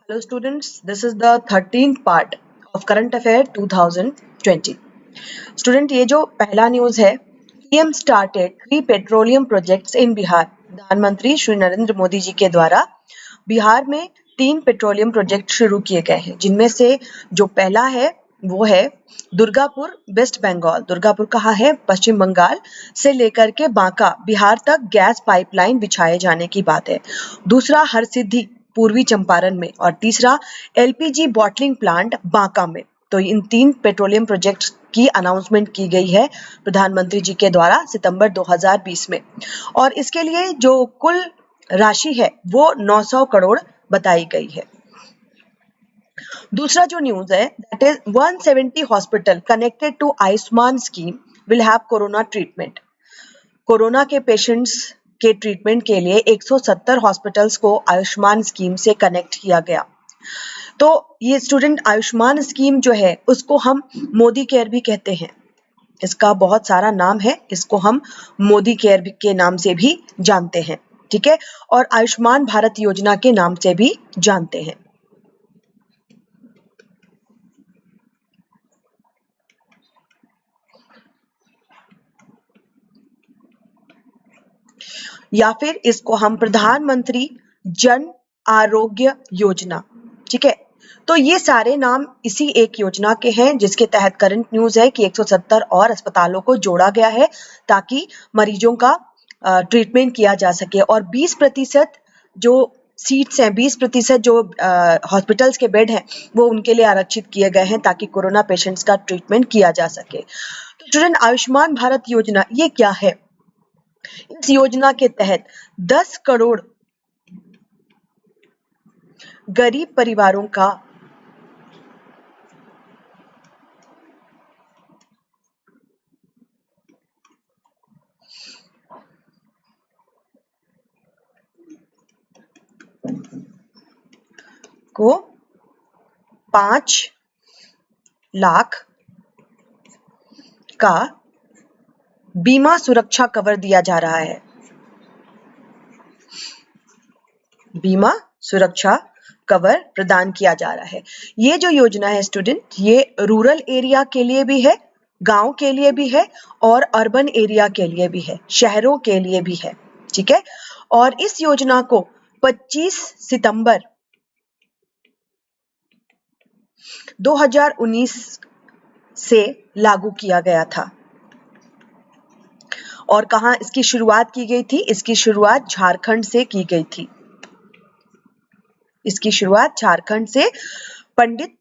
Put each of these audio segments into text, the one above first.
Hello students, this is the 13th part of Current Affair 2020. Student ये जो पहला news है, PM started 3 petroleum projects in Bihar. प्रधानमंत्री श्री नरेंद्र मोदी जी के द्वारा बिहार में 3 पेट्रोलियम प्रोजेक्ट शुरू किए गए हैं, जिनमें से जो पहला है वो है दुर्गापुर, वेस्ट बंगाल। दुर्गापुर कहाँ है? पश्चिम बंगाल से लेकर के बांका, बिहार तक गैस पाइपलाइन बिछाए जाने की बात है। दूसरा हरसिद्धि, पूर्वी चंपारण में, और तीसरा LPG बॉटलिंग प्लांट बांका में। तो इन 3 पेट्रोलियम प्रोजेक्ट्स की अनाउंसमेंट की गई है प्रधानमंत्री जी के द्वारा सितंबर 2020 में, और इसके लिए जो कुल राशि है वो 900 करोड़ बताई गई है। दूसरा जो न्यूज है that is 170 hospital connected to Ayushman scheme will have corona treatment. Corona के पेशेंट्स के ट्रीटमेंट के लिए 170 हॉस्पिटल्स को आयुष्मान स्कीम से कनेक्ट किया गया। तो ये स्टूडेंट आयुष्मान स्कीम जो है उसको हम मोदी केयर भी कहते हैं। इसका बहुत सारा नाम है, इसको हम मोदी केयर के नाम से भी जानते हैं, ठीक है, और आयुष्मान भारत योजना के नाम से भी जानते हैं। या फिर इसको हम प्रधानमंत्री जन आरोग्य योजना, ठीक है। तो ये सारे नाम इसी एक योजना के हैं, जिसके तहत करंट न्यूज है कि 170 और अस्पतालों को जोड़ा गया है ताकि मरीजों का ट्रीटमेंट किया जा सके, और 20% जो सीट्स हैं, 20% जो हॉस्पिटल्स के बेड हैं वो उनके लिए आरक्षित किए गए हैं ताकि कोरोना पेशेंट्स का ट्रीटमेंट किया जा सके। तो स्टूडेंट, आयुष्मान भारत योजना ये क्या है? इस योजना के तहत 10 करोड़ गरीब परिवारों का को 5 लाख का बीमा सुरक्षा कवर दिया जा रहा है। बीमा सुरक्षा कवर प्रदान किया जा रहा है। ये जो योजना है स्टूडेंट, ये रूरल एरिया के लिए भी है, गांव के लिए भी है, और अर्बन एरिया के लिए भी है, शहरों के लिए भी है, ठीक है। और इस योजना को 25 सितंबर 2019 से लागू किया गया था। और कहां इसकी शुरुआत की गई थी? इसकी शुरुआत झारखंड से की गई थी। इसकी शुरुआत झारखंड से पंडित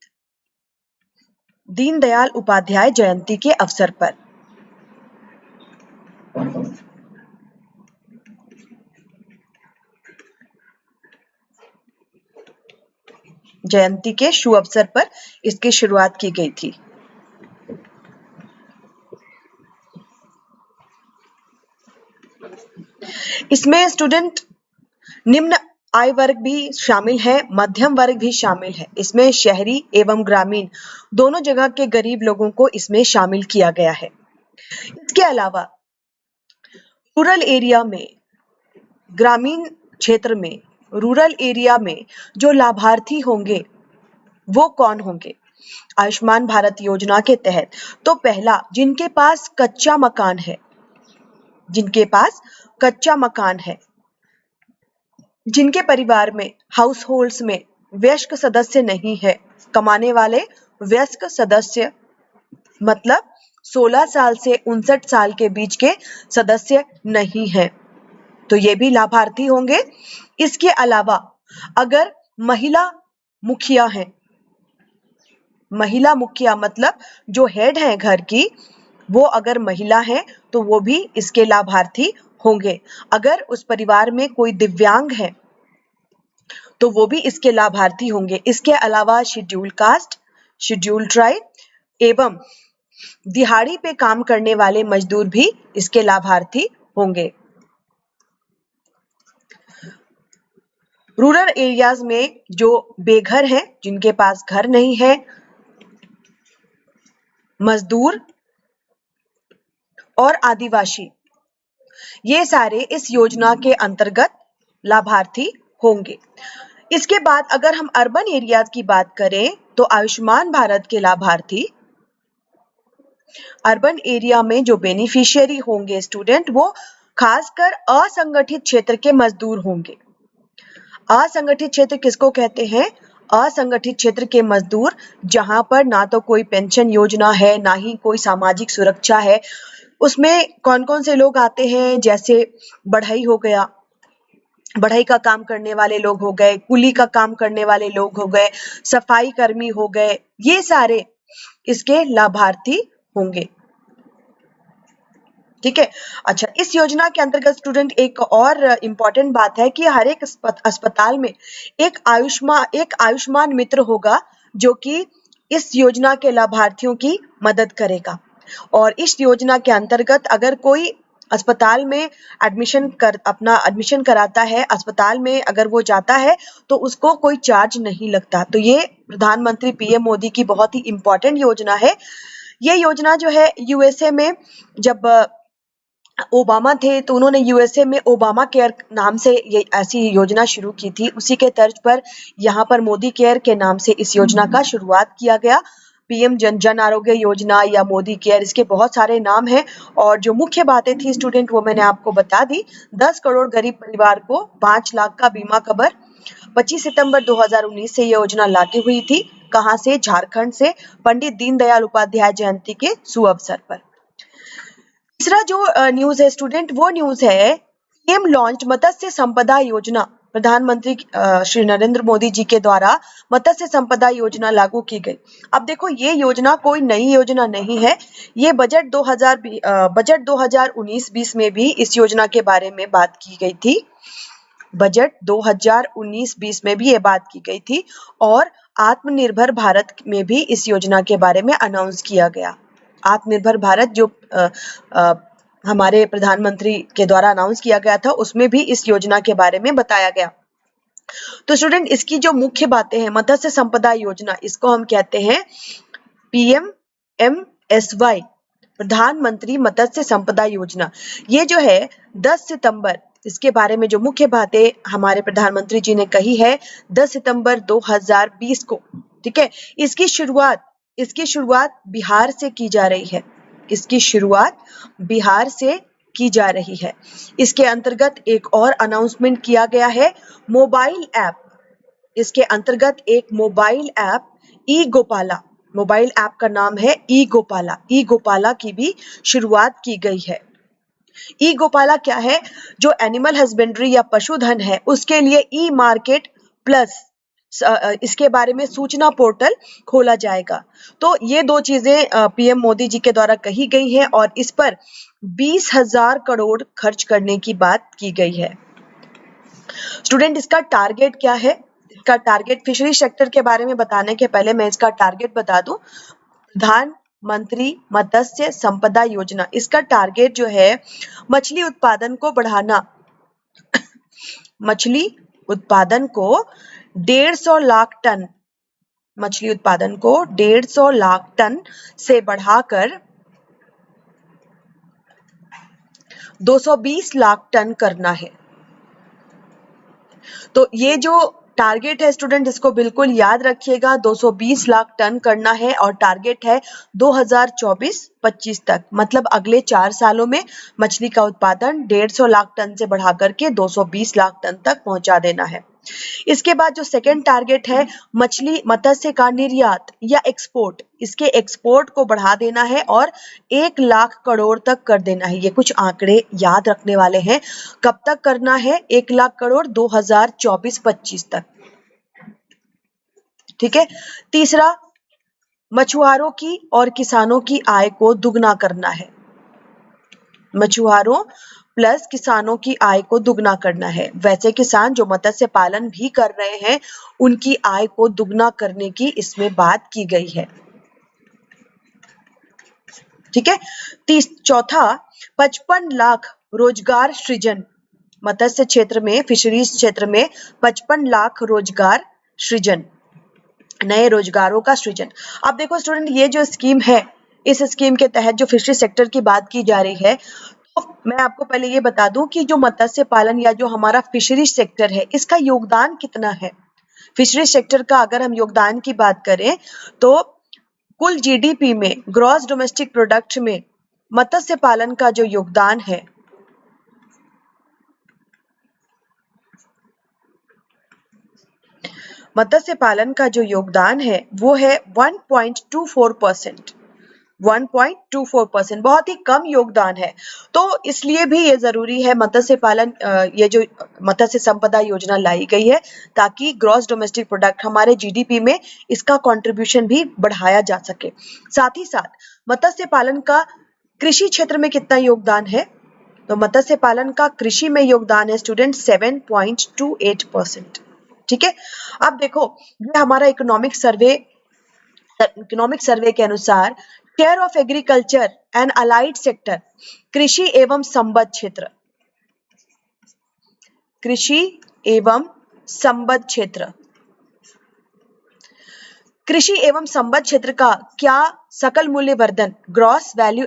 दीनदयाल उपाध्याय जयंती के अवसर पर। जयंती के शुभ अवसर पर इसकी शुरुआत की गई थी। इसमें स्टूडेंट निम्न आय वर्ग भी शामिल है, मध्यम वर्ग भी शामिल है। इसमें शहरी एवं ग्रामीण दोनों जगह के गरीब लोगों को इसमें शामिल किया गया है। इसके अलावा रूरल एरिया में, ग्रामीण क्षेत्र में, रूरल एरिया में जो लाभार्थी होंगे वो कौन होंगे आयुष्मान भारत योजना के तहत? तो पहला, जिनके पास कच्चा मकान है, जिनके पास कच्चा मकान है, जिनके परिवार में, हाउस होल्ड्स में वयस्क सदस्य नहीं है, कमाने वाले वयस्क सदस्य मतलब 16 साल से 59 साल के बीच के सदस्य नहीं है, तो ये भी लाभार्थी होंगे। इसके अलावा अगर महिला मुखिया है, महिला मुखिया मतलब जो हेड है घर की, वो अगर महिला है तो वो भी इसके लाभार्थी होंगे। अगर उस परिवार में कोई दिव्यांग है तो वो भी इसके लाभार्थी होंगे। इसके अलावा शेड्यूल कास्ट, शेड्यूल ट्राइब एवं दिहाड़ी पे काम करने वाले मजदूर भी इसके लाभार्थी होंगे। रूरल एरियाज में जो बेघर हैं, जिनके पास घर नहीं है, मजदूर और आदिवासी, ये सारे इस योजना के अंतर्गत लाभार्थी होंगे। इसके बाद अगर हम अर्बन एरियाज की बात करें तो आयुष्मान भारत के लाभार्थी अर्बन एरिया में जो बेनिफिशियरी होंगे स्टूडेंट, वो खासकर असंगठित क्षेत्र के मजदूर होंगे। असंगठित क्षेत्र किसको कहते हैं? असंगठित क्षेत्र के मजदूर जहां पर ना तो कोई पेंशन योजना है, ना ही कोई सामाजिक सुरक्षा है। उसमें कौन कौन से लोग आते हैं? जैसे बढ़ई हो गया, बढ़ई का काम करने वाले लोग हो गए, कुली का काम करने वाले लोग हो गए, सफाई कर्मी हो गए, ये सारे इसके लाभार्थी होंगे। ठीक है। अच्छा, इस योजना के अंतर्गत स्टूडेंट एक और इम्पोर्टेंट बात है कि हर एक अस्पताल में एक आयुष्मान मित्र होगा जो कि इस योजना के लाभार्थियों की मदद करेगा। और इस योजना के अंतर्गत अगर कोई अस्पताल में अपना एडमिशन कराता है, अस्पताल में अगर वो जाता है तो उसको कोई चार्ज नहीं लगता। तो ये प्रधानमंत्री पीएम मोदी की बहुत ही इम्पोर्टेंट योजना है। ये योजना जो है यूएसए में जब ओबामा थे तो उन्होंने यूएसए में ओबामा केयर नाम से ये ऐसी योजना शुरू की थी। उसी के तर्ज पर यहाँ पर मोदी केयर के नाम से इस योजना का शुरुआत किया गया। पीएम जन आरोग्य योजना या मोदी केयर, इसके बहुत सारे नाम हैं। और जो मुख्य बातें थी स्टूडेंट वो मैंने आपको बता दी। 10 करोड़ गरीब परिवार को 5 लाख का बीमा कवर। 25 सितंबर 2019 से ये योजना लागू हुई थी। कहाँ से? झारखंड से, पंडित दीनदयाल उपाध्याय जयंती के सुअवसर पर। तीसरा जो न्यूज है स्टूडेंट, वो न्यूज है पीएम लॉन्च मत्स्य संपदा योजना। प्रधानमंत्री श्री नरेंद्र मोदी जी के द्वारा मत्स्य संपदा योजना लागू की गई। अब देखो, ये योजना कोई नई योजना नहीं है। ये बजट 2019-20 में भी इस योजना के बारे में बात की गई थी। बजट 2019-20 में भी ये बात की गई थी और आत्मनिर्भर भारत में भी इस योजना के बारे में अनाउंस किया गया। आत्मनिर्भर भारत जो हमारे प्रधानमंत्री के द्वारा अनाउंस किया गया था, उसमें भी इस योजना के बारे में बताया गया। तो स्टूडेंट, इसकी जो मुख्य बातें हैं, मत्स्य संपदा योजना, इसको हम कहते हैं PMMSY, प्रधानमंत्री मत्स्य संपदा योजना। ये जो है 10 सितंबर, इसके बारे में जो मुख्य बातें हमारे प्रधानमंत्री जी ने कही है 10 सितंबर 2020 को। ठीक है। इसकी शुरुआत बिहार से की जा रही है। इसकी शुरुआत बिहार से की जा रही है। इसके अंतर्गत एक और अनाउंसमेंट किया गया है, मोबाइल ऐप। इसके अंतर्गत एक मोबाइल ऐप ई गोपाला, मोबाइल ऐप का नाम है ई गोपाला। ई गोपाला की भी शुरुआत की गई है। ई गोपाला क्या है? जो एनिमल हस्बेंड्री या पशुधन है उसके लिए ई मार्केट प्लस, इसके बारे में सूचना पोर्टल खोला जाएगा। तो ये दो चीजें पीएम मोदी जी के द्वारा कही गई हैं और इस पर 20,000 करोड़ खर्च करने की बात की गई है। स्टूडेंट, इसका टारगेट क्या है? इसका टारगेट, फिशरी सेक्टर के बारे में बताने के पहले मैं इसका टारगेट बता दूं। प्रधानमंत्री मत्स्य संपदा योजना, इसका टारगेट जो है मछली उत्पादन को बढ़ाना। मछली उत्पादन को 150 लाख टन, मछली उत्पादन को 150 लाख टन से बढ़ाकर 220 लाख टन करना है। तो ये जो टारगेट है स्टूडेंट, इसको बिल्कुल याद रखिएगा। 220 लाख टन करना है और टारगेट है 2024-25 तक, मतलब अगले 4 सालों में मछली का उत्पादन 150 लाख टन से बढ़ा करके 220 लाख टन तक पहुंचा देना है। इसके बाद जो सेकेंड टारगेट है, मत्स्य का निर्यात या एक्सपोर्ट, इसके एक्सपोर्ट को बढ़ा देना है और 1 लाख करोड़ तक कर देना है। ये कुछ आंकड़े याद रखने वाले हैं। कब तक करना है? 1 लाख करोड़ 2024-25 तक। ठीक है। तीसरा, मछुआरों की और किसानों की आय को दुगना करना है। मछुआरों प्लस किसानों की आय को दुगना करना है। वैसे किसान जो मत्स्य पालन भी कर रहे हैं उनकी आय को दुगना करने की इसमें बात की गई है। ठीक है। चौथा, 55 लाख रोजगार सृजन। मत्स्य क्षेत्र में, फिशरीज क्षेत्र में 55 लाख रोजगार सृजन, नए रोजगारों का सृजन। अब देखो स्टूडेंट, ये जो स्कीम है, इस स्कीम के तहत जो फिशरी सेक्टर की बात की जा रही है, तो मैं आपको पहले ये बता दूं कि जो मत्स्य पालन या जो हमारा फिशरी सेक्टर है, इसका योगदान कितना है। फिशरी सेक्टर का अगर हम योगदान की बात करें तो कुल जीडीपी में, ग्रॉस डोमेस्टिक प्रोडक्ट में मत्स्य पालन का जो योगदान है वो है 1.24%। 1.24%, बहुत ही कम योगदान है। तो इसलिए भी ये जरूरी है मत्स्य पालन, ये जो मत्स्य संपदा योजना लाई गई है ताकि ग्रॉस डोमेस्टिक प्रोडक्ट हमारे जीडीपी में इसका कंट्रीब्यूशन भी बढ़ाया जा सके। साथ ही साथ मत्स्य पालन का कृषि क्षेत्र में कितना योगदान है, तो मत्स्य पालन का कृषि में योगदान है स्टूडेंट 7.28%। ठीक है, अब देखो ये हमारा इकोनॉमिक सर्वे के अनुसार share of agriculture and allied sector, कृषि एवं संबद्ध क्षेत्र, कृषि एवं संबद्ध क्षेत्र, कृषि एवं संबद्ध क्षेत्र का क्या सकल मूल्य वर्धन, ग्रॉस वैल्यू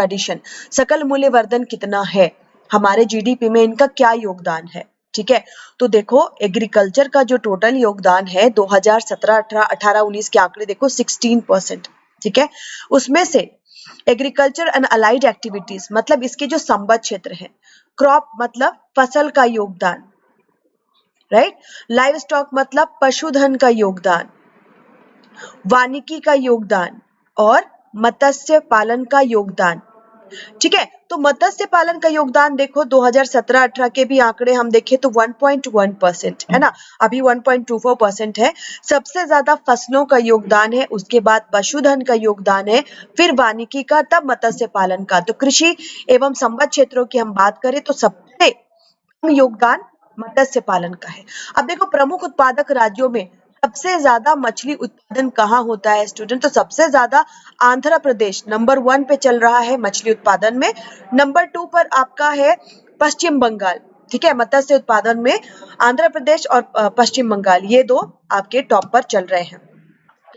एडिशन, सकल मूल्य वर्धन कितना है हमारे जीडीपी में, इनका क्या योगदान है। ठीक है, तो देखो एग्रीकल्चर का जो टोटल योगदान है 2017, 18, 19 के आंकड़े देखो 16%। ठीक है, उसमें से एग्रीकल्चर एंड अलाइड एक्टिविटीज मतलब इसके जो संबद्ध क्षेत्र है, क्रॉप मतलब फसल का योगदान, राइट, लाइव स्टॉक मतलब पशुधन का योगदान, वानिकी का योगदान और मत्स्य पालन का योगदान। ठीक है, तो मत्स्य पालन का योगदान देखो 2017-18 के भी आंकड़े हम देखें तो 1.1% है ना, अभी 1.24% है। सबसे ज्यादा फसलों का योगदान है, उसके बाद पशुधन का योगदान है, फिर वानिकी का, तब मत्स्य पालन का। तो कृषि एवं संबद्ध क्षेत्रों की हम बात करें तो सबसे कम योगदान मत्स्य पालन का है। अब देखो प्रमुख उत्पादक राज्यों में सबसे ज्यादा मछली उत्पादन कहाँ होता है स्टूडेंट, तो सबसे ज्यादा आंध्र प्रदेश नंबर 1 पे चल रहा है मछली उत्पादन में। नंबर 2 पर आपका है पश्चिम बंगाल। ठीक है, मत्स्य उत्पादन में आंध्र प्रदेश और पश्चिम बंगाल, ये दो आपके टॉप पर चल रहे हैं।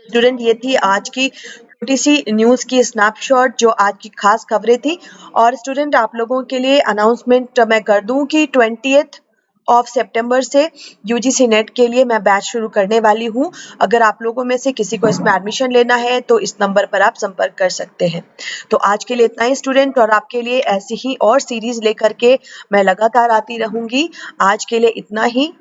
स्टूडेंट ये थी आज की छोटी सी न्यूज की स्नैपशॉट जो आज की खास खबरें थी। और स्टूडेंट आप लोगों के लिए अनाउंसमेंट मैं कर दूं कि 20th ऑफ सितंबर से यूजीसी नेट के लिए मैं बैच शुरू करने वाली हूं। अगर आप लोगों में से किसी को इसमें एडमिशन लेना है तो इस नंबर पर आप संपर्क कर सकते हैं। तो आज के लिए इतना ही स्टूडेंट, और आपके लिए ऐसी ही और सीरीज लेकर के मैं लगातार आती रहूंगी। आज के लिए इतना ही।